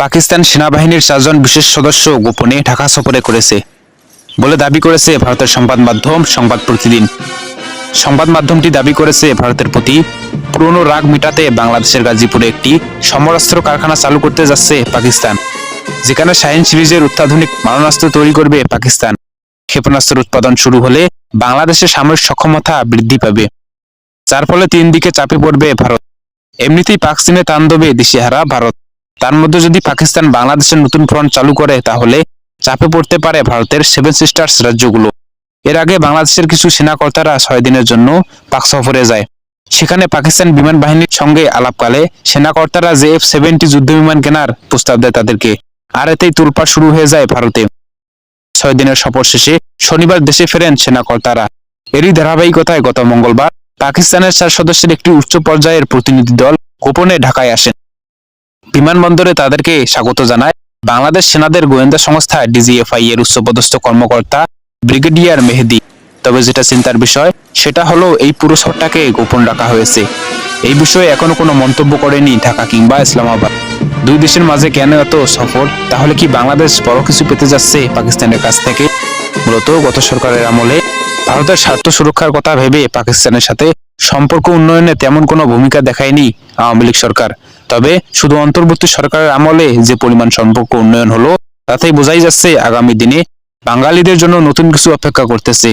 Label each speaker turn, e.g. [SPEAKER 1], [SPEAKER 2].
[SPEAKER 1] পাকিস্তান সেনাবাহিনীর 4 জন বিশেষ সদস্য গোপনে ঢাকা সফরে করেছে বলে দাবি করেছে ভারতের সংবাদ মাধ্যম সংবাদ প্রতিদিন। সংবাদ মাধ্যমটি দাবি করেছে ভারতের প্রতি পুরনো রাগ মেটাতে বাংলাদেশের গাজীপুরে একটি সমরাস্ত্র কারখানা চালু করতে যাচ্ছে পাকিস্তান, যেখানে শাহিন সিরিজের অত্যাধুনিক মারণাস্ত্র তৈরি করবে পাকিস্তান। ক্ষেপণাস্ত্রের উৎপাদন শুরু হলে বাংলাদেশের সামরিক সক্ষমতা বৃদ্ধি পাবে, যার ফলে 3 দিকে চাপে পড়বে ভারত। এমনিতেই পাক চীনে তাণ্ডবে দিশেহারা ভারত, তার মধ্যে যদি পাকিস্তান বাংলাদেশের নতুন ফ্রন্ট চালু করে তাহলে চাপে পড়তে পারে ভারতের 7 সিস্টার্স রাজ্যগুলো। এর আগে বাংলাদেশের কিছু সেনাকর্তারা 6 দিনের জন্য পাক সফরে যায়। সেখানে পাকিস্তান বিমান বাহিনীর সঙ্গে আলাপকালে সেনাকর্তারা JF-70 যুদ্ধ বিমান কেনার প্রস্তাব দেয় তাদেরকে, আর এতেই তোলপাড় শুরু হয়ে যায় ভারতে। 6 দিনের সফর শেষে শনিবার দেশে ফেরেন সেনাকর্তারা। এরই ধারাবাহিকতায় গত মঙ্গলবার পাকিস্তানের 4 সদস্যের একটি উচ্চ পর্যায়ের প্রতিনিধি দল গোপনে ঢাকায় আসেন। বিমানবন্দরে তাদেরকে স্বাগত জানায় বাংলাদেশ সেনাদের গোয়েন্দা সংস্থা DGFI এর উচ্চপদস্থ কর্মকর্তা ব্রিগেডিয়ার মেহেদী। তবে যেটা চিন্তার বিষয় সেটা হলো এই পুরো সফরটাকে গোপন রাখা হয়েছে। এই বিষয়ে এখনো কোনো মন্তব্য করেনি ঢাকা কিংবা ইসলামাবাদ। দুই দেশের মাঝে কেন এত সফর? তাহলে কি বাংলাদেশ বড় কিছু পেতে যাচ্ছে পাকিস্তানের কাছ থেকে? মূলত গত সরকারের আমলে ভারতের স্বার্থ সুরক্ষার কথা ভেবে পাকিস্তানের সাথে সম্পর্ক উন্নয়নে তেমন কোনো ভূমিকা দেখায়নি আওয়ামী লীগ সরকার। তবে শুধু অন্তর্বর্তী সরকারের আমলে যে পরিমাণ সম্পর্ক উন্নয়ন হলো তাতেই বোঝাই যাচ্ছে আগামী দিনে বাঙালিদের জন্য নতুন কিছু অপেক্ষা করতেছে।